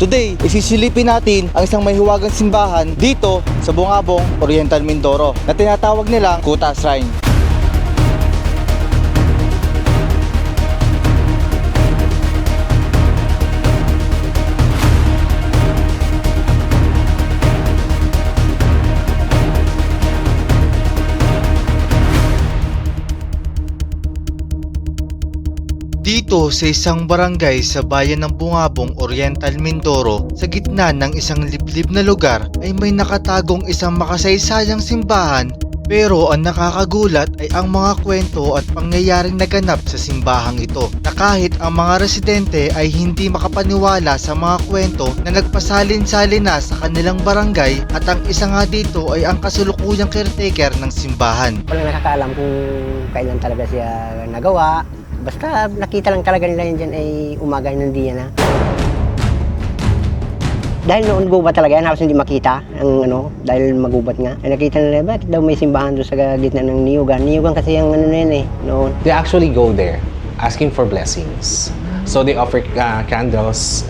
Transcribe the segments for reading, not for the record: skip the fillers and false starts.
Today, isisilipin natin ang isang mahiwagang simbahan dito sa Bungabong, Oriental Mindoro na tinatawag nilang Kuta Shrine. Dito sa isang barangay sa bayan ng Bungabong, Oriental Mindoro, sa gitna ng isang liblib na lugar ay may nakatagong isang makasaysayang simbahan, pero ang nakakagulat ay ang mga kwento at pangyayaring naganap sa simbahang ito, na kahit ang mga residente ay hindi makapaniwala sa mga kwento na nagpasalin-salin na sa kanilang barangay, at ang isa nga dito ay ang kasulukuyang caretaker ng simbahan. Walang nakakaalam kung kailan talaga siya nagawa. Basta nakita lang talaga nila yun dyan ay umaga ng diya na. Dahil noon gubat talaga yan, halos hindi makita ang dahil magubat nga. Ay nakita nila, bakit daw may simbahan doon sa gitna ng niyugan? Niyugan kasi yung na yun noon. They actually go there asking for blessings. So they offer candles,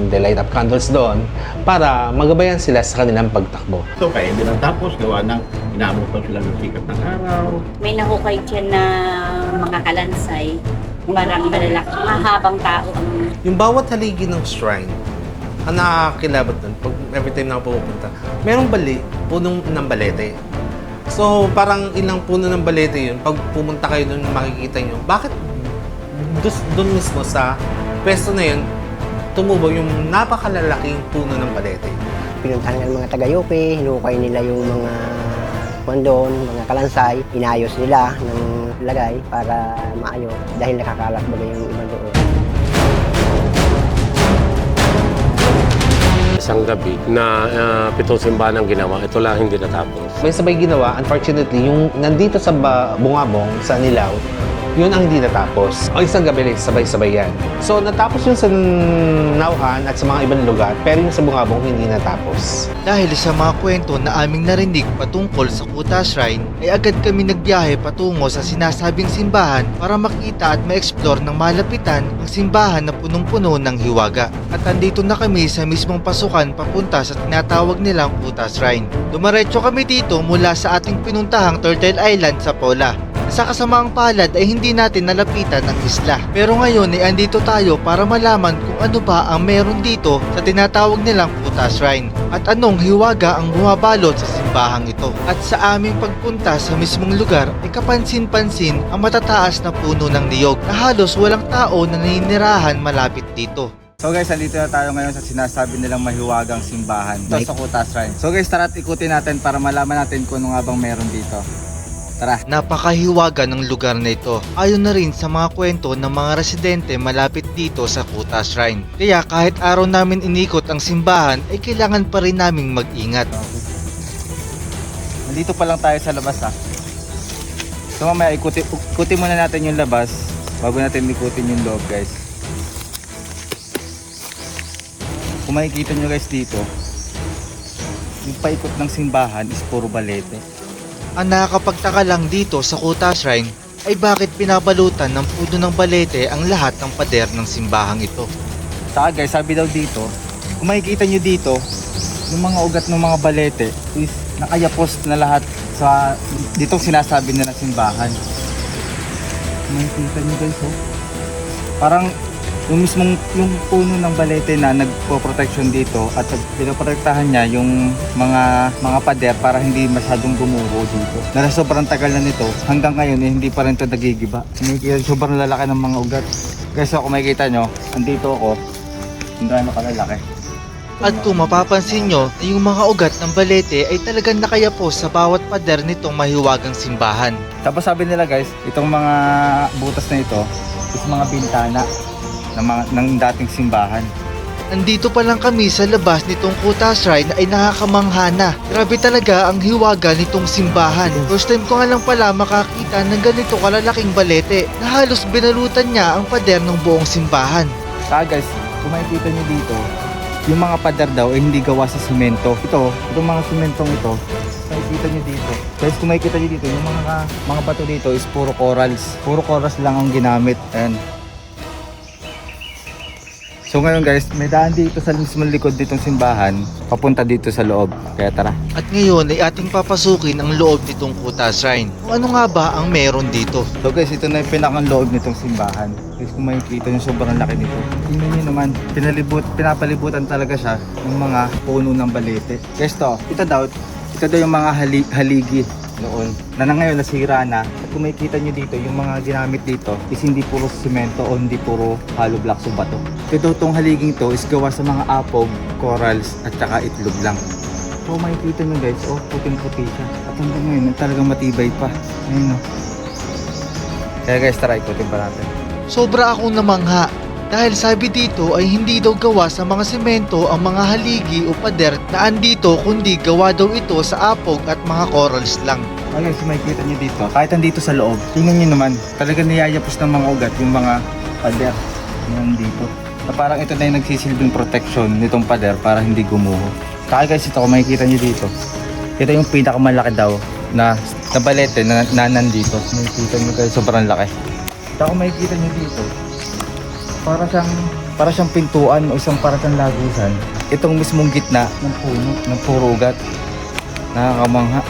they light up candles doon para magabayan sila sa kanilang pagtakbo. So kaya hindi natapos, gawa ng inaabot pa sila ng sikat ng araw. May nahukay dyan na mga kalansay, parang malalaki, mahabang tao ang... Yung bawat haligi ng shrine, ang nakakilabot doon, pag every time na ako pupunta, merong punong ng balete. So parang ilang puno ng balete yun, pag pumunta kayo doon makikita nyo, bakit doon mismo sa pwesto na yun, tumubo yung napakalalaking puno ng balete. Pinuntahan ng mga taga-Yope, hinukay nila yung mga kondon, mga kalansay, inayos nila ng lagay para maayos dahil nakakalat ba yung iba doon. Isang gabi na 7 simbahan ang ginawa, ito lang hindi natapos. May sabay ginawa, unfortunately, yung nandito sa Bungabong, sa Nilaw, yun ang hindi natapos. O isang gabi rin, sabay-sabay yan. So natapos yun sa Nauhan at sa mga ibang lugar, pero yung sa Bungabong hindi natapos. Dahil sa mga kwento na aming narinig patungkol sa Kuta Shrine, ay agad kami nagbiyahe patungo sa sinasabing simbahan para makita at ma-explore ng malapitan ang simbahan na punong-puno ng hiwaga. At andito na kami sa mismong pasukan papunta sa tinatawag nilang Kuta Shrine. Dumaretso kami dito mula sa ating pinuntahang Turtle Island sa Pola. Sa kasamaang palad ay hindi natin nalapitan ang isla. Pero ngayon ay andito tayo para malaman kung ano ba ang meron dito sa tinatawag nilang Kuta Shrine at anong hiwaga ang bumabalot sa simbahang ito. At sa aming pagpunta sa mismong lugar ay kapansin-pansin ang matataas na puno ng niyog na halos walang tao na naninirahan malapit dito. So guys, andito na tayo ngayon sa sinasabi nilang mahiwagang simbahan ito sa Kuta Shrine. So guys, tara't ikutin natin para malaman natin kung ano nga bang meron dito. Tara. Napakahiwaga ng lugar na ito. Ayon na rin sa mga kwento ng mga residente malapit dito sa Kuta Shrine. Kaya kahit araw namin inikot ang simbahan ay kailangan pa rin naming mag-ingat. Nandito pa lang tayo sa labas So mamaya ikutin muna natin yung labas bago natin ikutin yung loob guys. Kung makikita nyo guys dito, yung paikot ng simbahan is puro balete. Ang nakakapagtaka lang dito sa Kuta Shrine ay bakit pinabalutan ng puno ng balete ang lahat ng pader ng simbahang ito. Saka guys, sabi daw dito, kung makikita nyo dito, yung mga ugat ng mga balete is nakayapos na lahat sa ditong sinasabi na ng simbahan. Makikita nyo guys parang yung mismong yung puno ng balete na nagpo-protection dito at pinoprotektahan niya yung mga pader para hindi masyadong gumuho dito. Dahil sobrang tagal na nito, hanggang ngayon hindi pa rin ito nagigiba. Sobrang lalaki ng mga ugat. Guys, kung makikita nyo, andito ako, kung gaano kalalaki. At kung mapapansin nyo, yung mga ugat ng balete ay talagang nakayapos sa bawat pader nitong mahiwagang simbahan. Tapos sabi nila guys, itong mga butas na ito is mga bintana ng dating simbahan. Nandito pa lang kami sa labas nitong Kuta Shrine ay nakakamangha na. Grabe talaga ang hiwaga nitong simbahan. First time ko nga lang pala makakita ng ganito kalalaking balete na halos binalutan niya ang pader ng buong simbahan. Guys, kung makikita niyo dito, yung mga pader daw ay hindi gawa sa simento. Itong mga simentong ito, makikita niyo dito. Guys, kung makikita niyo dito, yung mga bato dito is puro corals. Puro corals lang ang ginamit. Ayan. So ngayon guys, may daan dito sa mismong likod ditong simbahan, papunta dito sa loob. Kaya tara. At ngayon ay ating papasukin ang loob nitong Kuta Shrine. Kung ano nga ba ang meron dito? So guys, ito na yung pinakang loob nitong simbahan. Guys, kung makikita nyo, sobrang laki nito. Tingnan nyo naman, pinapalibutan talaga siya ng mga puno ng balete. Guys, ito daw yung mga haligi noon na ngayon nasira na. At kung makikita nyo dito, yung mga ginamit dito is hindi puro simento o hindi puro hollow blocks o bato. Ito tong haliging to is gawa sa mga apog, corals at saka itlog lang. So makikita nyo guys, puting-puti siya. At hanggang ngayon talagang matibay pa. Ayun, Kaya guys, tara ikutin pa natin. Sobra akong namangha dahil sabi dito ay hindi daw gawa sa mga semento ang mga haligi o pader na andito, kundi gawa daw ito sa apog at mga corals lang. Okay, so makikita nyo dito, kahit andito sa loob, tingnan nyo naman, talagang niyayapos ng mga ugat yung mga pader nandito. Na parang ito na yung nagsisilbing protection nitong pader para hindi gumuho. Kaya guys, ito kung makikita nyo dito, ito yung pinakamalaki daw na balete na nandito. Makikita nyo guys, sobrang laki. Kung makikita nyo dito, para siyang pintuan o para siyang lagusan. Itong mismong gitna ng puno, ng puro ugat. Nakakamangha.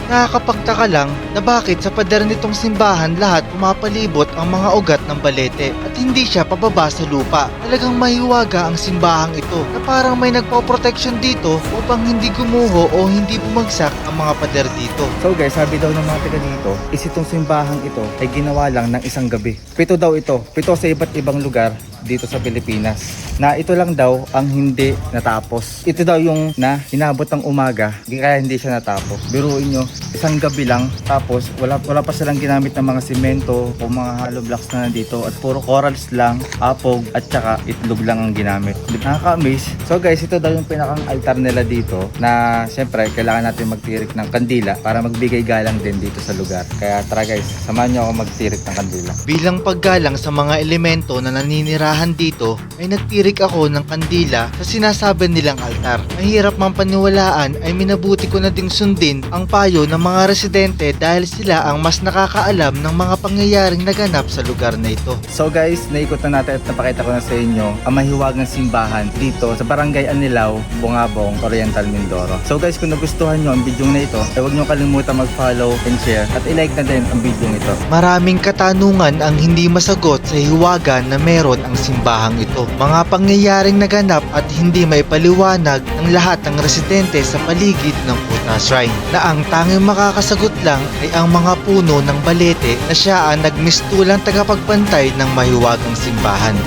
Nakakapagtaka lang na bakit sa pader nitong simbahan lahat pumapalibot ang mga ugat ng balete at hindi siya pababa sa lupa. Talagang mahiwaga ang simbahang ito na parang may nagpo-protection dito upang hindi gumuho o hindi bumagsak ang mga pader dito. So guys, sabi daw ng mga taga dito, is itong simbahang ito ay ginawa lang ng isang gabi. 7 daw ito, 7 sa iba't ibang lugar dito sa Pilipinas. Na ito lang daw ang hindi natapos. Ito daw yung na inabot ng umaga, kaya hindi siya natapos. Biruin nyo, isang gabi lang, tapos wala pa silang ginamit ng mga simento o mga hollow blocks na nandito at puro corals lang, apog at saka itlog lang ang ginamit. Nakaka-amaze. So guys, ito daw yung pinakang altar nila dito na syempre kailangan natin magtirik ng kandila para magbigay galang din dito sa lugar. Kaya tara guys, samahan nyo ako magtirik ng kandila. Bilang paggalang sa mga elemento na naninirahan dito, ay nagtirik ako ng kandila sa sinasabi nilang altar. Mahirap man paniwalaan ay minabuti ko na ding sundin ang payo ng mga residente dahil sila ang mas nakakaalam ng mga pangyayaring naganap sa lugar na ito. So guys, naikot na natin at napakita ko na sa inyo ang mahiwagang simbahan dito sa Barangay Anilao, Bungabong, Oriental, Mindoro. So guys, kung nagustuhan nyo ang video na ito, ay huwag nyo kalimutan mag-follow and share at i-like na din ang video ito. Maraming katanungan ang hindi masagot sa hiwaga na meron ang simbahang ito. Mga pangyayaring naganap at hindi may paliwanag ng lahat ng residente sa paligid ng Kuta Shrine, na ang tanging makakasagot lang ay ang mga puno ng balete na siya ang nagmistulang tagapagbantay ng mahiwagang simbahan.